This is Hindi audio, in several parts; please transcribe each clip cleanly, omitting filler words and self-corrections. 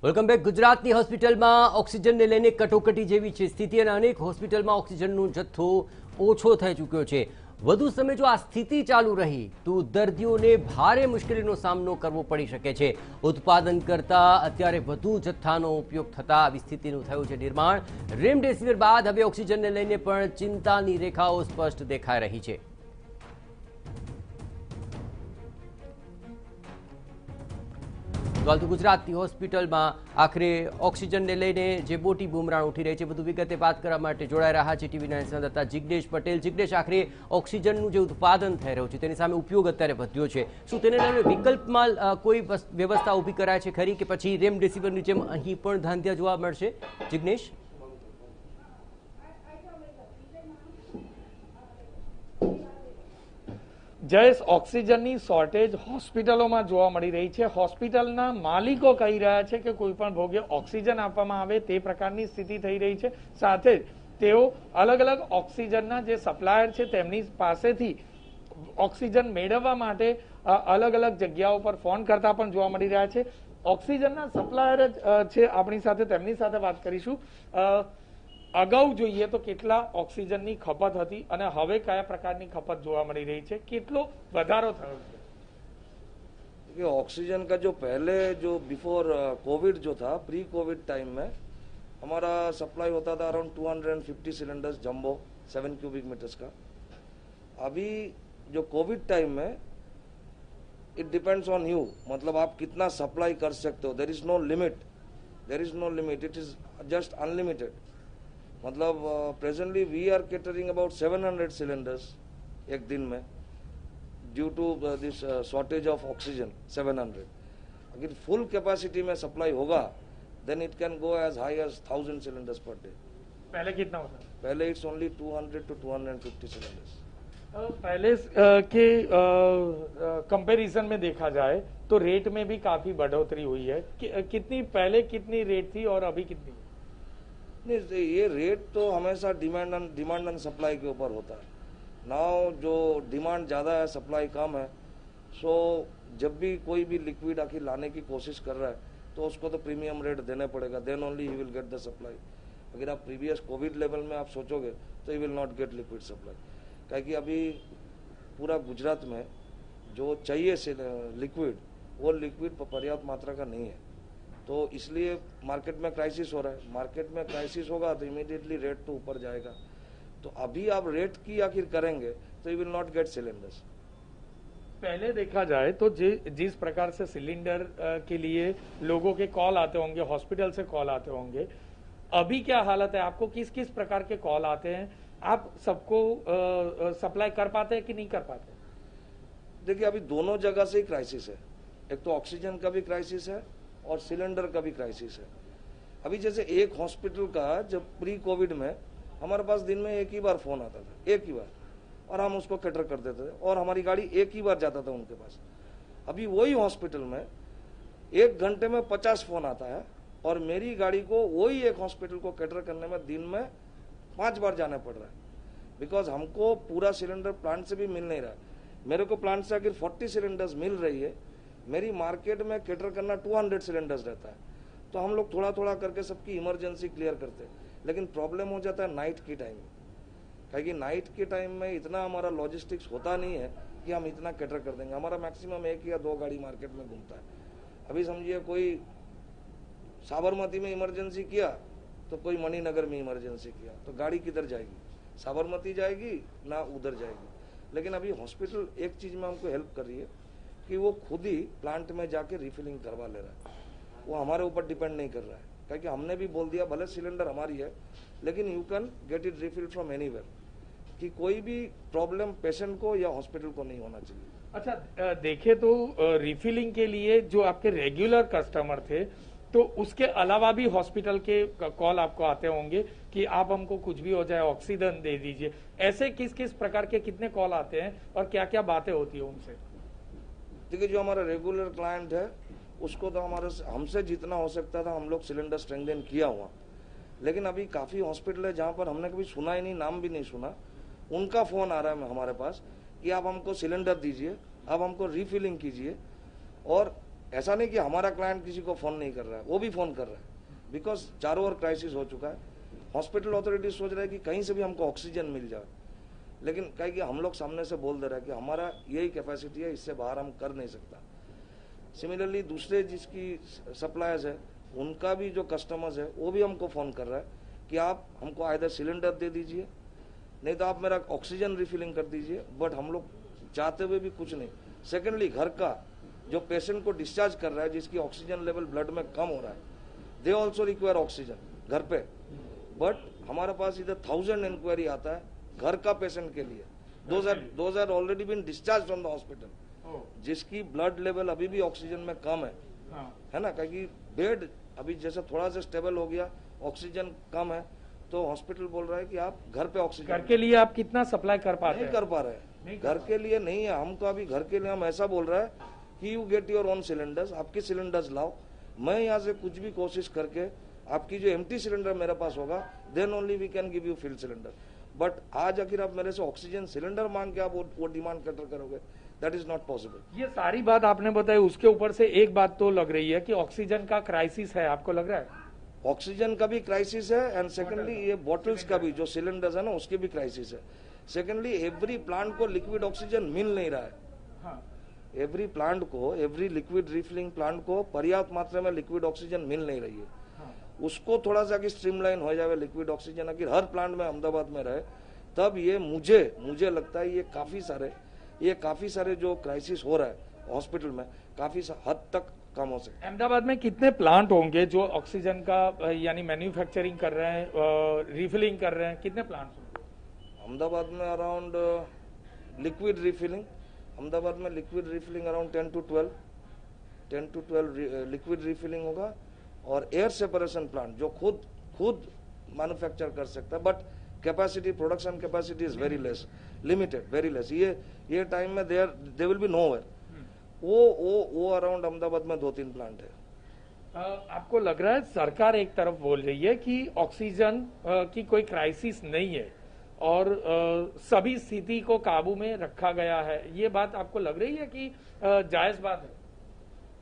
Welcome back. ગુજરાતની હોસ્પિટલમાં ઓક્સિજનને લઈને કટોકટી જેવી છે સ્થિતિ અને અનેક હોસ્પિટલમાં ઓક્સિજનનો જથ્થો ઓછો થઈ ચૂક્યો છે. વધુ સમય જો આ સ્થિતિ ચાલુ રહી તો દર્દીઓને ભારે મુશ્કેલીનો સામનો કરવો પડી શકે છે. ઉત્પાદન કરતા અત્યારે વધુ જથ્થાનો ઉપયોગ થતા આવી સ્થિતિનું થયું છે નિર્માણ. રેમડેસિવિર બાદ હવે ઓક્સિજનને લઈને પણ ચિંતાની રેખાઓ સ્પષ્ટ દેખાઈ રહી છે. તો ગુજરાતની હોસ્પિટલમાં આખરે ઓક્સિજનને લઈને જે મોટી બુમરાણ ઉઠી રહી છે, વધુ વિગતે વાત કરવા માટે જોડાઈ રહ્યા છે ટીવી 9 સંવાદદાતા જિગ્નેશ પટેલ. જિગ્નેશ, આખરે ઓક્સિજનનું જે ઉત્પાદન થઈ રહ્યું છે તેની સામે ઉપયોગ અત્યારે વધ્યો છે, શું તેને લઈને વિકલ્પમાં કોઈ વ્યવસ્થા ઊભી કરાય છે ખરી, કે પછી રેમડેસિવિરની જેમ અહીં પણ ધાંધ્યા જોવા મળશે? જિગ્નેશ, જયેશ, ઓક્સિજનની શોર્ટેજ હોસ્પિટલોમાં જોવા મળી રહી છે. હોસ્પિટલના માલિકો કહી રહ્યા છે કે કોઈ પણ ભોગે ઓક્સિજન આપવામાં આવે તે પ્રકારની સ્થિતિ થઈ રહી છે. સાથે જ તેઓ અલગ અલગ ઓક્સિજનના જે સપ્લાયર છે તેમની પાસેથી ઓક્સિજન મેળવવા માટે અલગ અલગ જગ્યાઓ પર ફોન કરતા પણ જોવા મળી રહ્યા છે. ઓક્સિજનના સપ્લાયર જ છે આપણી સાથે, તેમની સાથે વાત કરીશું. અગાઉ જોઈએ તો કેટલા ઓક્સિજનની ખપત હતી અને હવે કયા પ્રકારની ખપત જોવા મળી રહી છે, કેટલો વધારો થયો છે? ऑक्सीजन का जो पहले जो बिफोर कोविड जो था, प्री कोविड टाइम में हमारा सप्लाई होता था around 250 cylinders jumbo 7 cubic metres का. अभी जो कोविड टाइम में इट डिपेंड्स ऑन यू, मतलब आप कितना सप्लाई कर सकते हो. There is no limit, it is just unlimited. मतलब presently we are catering about 700 cylinders एक दिन में due to this shortage of oxygen 700. अगर फुल कैपेसिटी में सप्लाई होगा then it can go as high as 1000 cylinders per day. पहले कितना होता था? पहले इट्स ओनली 200 to 250 सिलेंडर्स. पहले के कंपैरिजन में देखा जाए तो रेट में भी काफी बढ़ोतरी हुई है. कितनी पहले कितनी रेट थी और अभी कितनी? नहीं, ये रेट तो हमेशा डिमांड एंड सप्लाई के ऊपर होता है. नाउ जो डिमांड ज़्यादा है, सप्लाई कम है, सो जब भी कोई भी लिक्विड आखिर लाने की कोशिश कर रहा है तो उसको तो प्रीमियम रेट देना पड़ेगा, then only he will get the supply. अगर आप प्रीवियस कोविड लेवल में आप सोचोगे तो he will not get liquid supply. क्या कि अभी पूरा गुजरात में जो चाहिए लिक्विड, वो लिक्विड पर्याप्त मात्रा का नहीं है. तो इसलिए मार्केट में क्राइसिस हो रहा है. मार्केट में क्राइसिस होगा तो इमीडिएटली रेट तो ऊपर जाएगा. तो अभी आप रेट की आखिर करेंगे तो you will not gate cylinders. पहले देखा जाए तो जिस प्रकार से सिलेंडर के लिए लोगों के कॉल आते होंगे, हॉस्पिटल से कॉल आते होंगे, अभी क्या हालत है? आपको किस किस प्रकार के कॉल आते हैं? आप सबको सप्लाई कर पाते हैं कि नहीं कर पाते? देखिए, अभी दोनों जगह से ही क्राइसिस है. एक तो ऑक्सीजन का भी क्राइसिस है और सिलेंडर का भी क्राइसिस है. अभी जैसे एक हॉस्पिटल का जब प्री कोविड में हमारे पास दिन में एक ही बार फोन आता था, एक ही बार, और हम उसको कैटर कर देते थे और हमारी गाड़ी एक ही बार जाता था उनके पास. अभी वही हॉस्पिटल में 1 घंटे में 50 फोन आता है और मेरी गाड़ी को वही एक हॉस्पिटल को कैटर करने में दिन में 5 बार जाना पड़ रहा है. बिकॉज हमको पूरा सिलेंडर प्लांट से भी मिल नहीं रहा है. मेरे को प्लांट से अगर 40 सिलेंडर्स मिल रही है, मेरी मार्केट में कैटर करना 200 सिलेंडर्स रहता है. तो हम लोग थोड़ा थोड़ा करके सबकी इमरजेंसी क्लियर करते हैं. लेकिन प्रॉब्लम हो जाता है नाइट की टाइम में, क्योंकि नाइट के टाइम में इतना हमारा लॉजिस्टिक्स होता नहीं है कि हम इतना कैटर कर देंगे. हमारा मैक्सिमम 1 या 2 गाड़ी मार्केट में घूमता है. अभी समझिए कोई साबरमती में इमरजेंसी किया तो कोई मणिनगर में इमरजेंसी किया, तो गाड़ी किधर जाएगी? साबरमती जाएगी ना उधर जाएगी. लेकिन अभी हॉस्पिटल एक चीज़ में हमको हेल्प कर रही है कि वो खुद ही प्लांट में जाके रिफिलिंग करवा ले रहा है. वो हमारे ऊपर डिपेंड नहीं कर रहा है, क्योंकि हमने भी बोल दिया भले सिलेंडर हमारी है लेकिन you can get it refill from anywhere, कि कोई भी प्रॉब्लम पेशेंट को या हॉस्पिटल को नहीं होना चाहिए. अच्छा, देखे तो रिफिलिंग के लिए जो आपके रेगुलर कस्टमर थे, तो उसके अलावा भी हॉस्पिटल के कॉल आपको आते होंगे कि आप हमको कुछ भी हो जाए ऑक्सीजन दे दीजिए. ऐसे किस किस प्रकार के कितने कॉल आते हैं और क्या क्या बातें होती है उनसे? देखिए, जो हमारा रेगुलर क्लाइंट है उसको तो हमसे जितना हो सकता था हम लोग सिलेंडर स्ट्रेंथन किया हुआ. लेकिन अभी काफ़ी हॉस्पिटल है जहाँ पर हमने कभी सुना ही नहीं, नाम भी नहीं सुना, उनका फ़ोन आ रहा है हमारे पास कि आप हमको सिलेंडर दीजिए, आप हमको रीफिलिंग कीजिए. और ऐसा नहीं कि हमारा क्लाइंट किसी को फोन नहीं कर रहा है, वो भी फोन कर रहा है, बिकॉज चारों ओर क्राइसिस हो चुका है। हॉस्पिटल अथॉरिटी सोच रहा है कि कहीं से भी हमको ऑक्सीजन मिल जाए, लेकिन कहे कि हम लोग सामने से बोल दे रहे हैं कि हमारा यही कैपेसिटी है, इससे बाहर हम कर नहीं सकता। सिमिलरली दूसरे जिसकी सप्लायर्स है उनका भी जो कस्टमर्स है वो भी हमको फ़ोन कर रहा है कि आप हमको आइदर सिलेंडर दे दीजिए, नहीं तो आप मेरा ऑक्सीजन रिफिलिंग कर दीजिए, बट हम लोग चाहते हुए भी कुछ नहीं। सेकेंडली घर का जो पेशेंट को डिस्चार्ज कर रहा है, जिसकी ऑक्सीजन लेवल ब्लड में कम हो रहा है, दे ऑल्सो रिक्वायर ऑक्सीजन घर पे, बट हमारे पास इधर 1000 इंक्वायरी आता है घर का पेशेंट के लिए। Those are already been discharge from the hospital, जिसकी ब्लड लेवल अभी भी ऑक्सीजन में कम है ना, क्योंकि बेड अभी जैसे थोड़ा सा स्टेबल हो गया, ऑक्सीजन कम है, तो हॉस्पिटल बोल रहा है कि आप घर पे ऑक्सीजन। घर के लिए आप कितना सप्लाई कर पाते हैं? नहीं कर पा रहे हैं, घर के लिए नहीं है हमको अभी। घर के लिए हम ऐसा बोल रहा है कि you get your own cylinders, आपके सिलेंडर्स लाओ, मैं यहाँ से कुछ भी कोशिश करके आपकी जो एम्प्टी सिलेंडर मेरे पास होगा, then only we can give you filled cylinder. But आज आखिर आप मेरे से ऑक्सीजन सिलेंडर मांग के आप वो डिमांड करोगे, दैट इज नॉट पॉसिबल। ये सारी बात आपने बताई, उसके ऊपर से एक बात तो लग रही है कि ऑक्सीजन का क्राइसिस है, आपको लग रहा है? ऑक्सीजन का भी क्राइसिस है, एंड सेकेंडली ये बॉटल्स का भी, जो सिलेंडर्स है ना, उसकी भी क्राइसिस है। सेकेंडली एवरी प्लांट को लिक्विड ऑक्सीजन मिल नहीं रहा है। एवरी प्लांट को, एवरी लिक्विड रिफिलिंग प्लांट को पर्याप्त मात्रा में लिक्विड ऑक्सीजन मिल नहीं रही है। उसको थोड़ा सा कि स्ट्रीमलाइन हो जाए लिक्विड ऑक्सीजन, अगर हर प्लांट में अहमदाबाद में रहे, तब ये मुझे लगता है ये काफी सारे जो क्राइसिस हो रहा है हॉस्पिटल में, काफी हद तक कम हो सकता है। अहमदाबाद में कितने प्लांट होंगे जो ऑक्सीजन का यानी मैन्युफैक्चरिंग कर रहे हैं, रिफिलिंग कर रहे हैं, कितने प्लांट होंगे अहमदाबाद में? अराउंड लिक्विड रिफिलिंग, अहमदाबाद में liquid refilling around 10 to 12 liquid refilling होगा, और एयर सेपरेशन प्लांट जो खुद मैन्युफैक्चर कर सकता है, but capacity, production capacity is very less, limited, very less. ये टाइम में दे विल बी नोवेयर। वो अराउंड अहमदाबाद में 2-3 प्लांट है। आपको लग रहा है सरकार एक तरफ बोल रही है कि ऑक्सीजन की कोई क्राइसिस नहीं है और सभी स्थिति को काबू में रखा गया है, ये बात आपको लग रही है कि जायज बात है?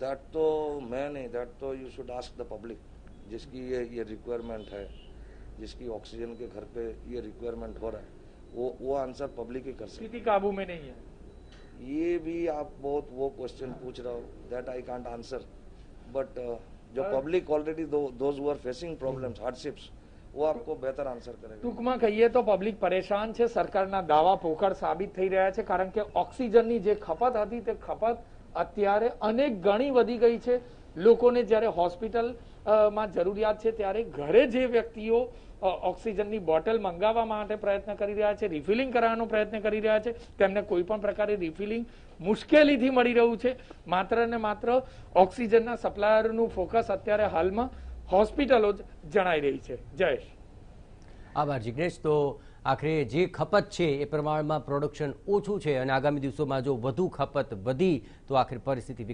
दैट तो मैं नहीं, दैट तो you should ask the public, जिसकी ये रिक्वायरमेंट है, जिसकी ऑक्सीजन के घर पे ये रिक्वायरमेंट हो रहा है, वो आंसर पब्लिक ही कर सकती है। स्थिति काबू में नहीं है, ये भी आप बहुत वो क्वेश्चन पूछ रहे हो, that I can't answer, but जो public already those who are facing problems, hardships, वो आपको बेहतर आंसર करेगा। ટૂંકમાં કહીએ તો પબ્લિક પરેશાન છે, સરકારના દાવા પોકળ સાબિત થઈ રહ્યા છે, કારણ કે ઓક્સિજનની જે ખપત હતી તે ખપત અત્યારે અનેક ગણી વધી ગઈ છે। લોકોને જ્યારે હોસ્પિટલમાં જરૂરિયાત છે ત્યારે ઘરે જે વ્યક્તિઓ ઓક્સિજનની બોટલ મંગાવવા માટે પ્રયત્ન કરી રહ્યા છે, રિફિલિંગ કરાવવાનો પ્રયત્ન કરી રહ્યા છે, તેમને કોઈ પણ પ્રકારે રિફિલિંગ મુશ્કેલીથી મળી રહ્યું છે। માત્ર ને માત્ર ઓક્સિજનના સપ્લાયરનું ફોકસ અત્યારે હાલમાં હોસ્પિટલો જ જણાઈ રહી છે। જયેશ, આભાર જિગ્નેશ। તો આખરે જે ખપત છે એ પ્રમાણમાં પ્રોડક્શન ઓછું છે અને આગામી દિવસોમાં જો વધુ ખપત વધી તો આખરે પરિસ્થિતિ વિકટ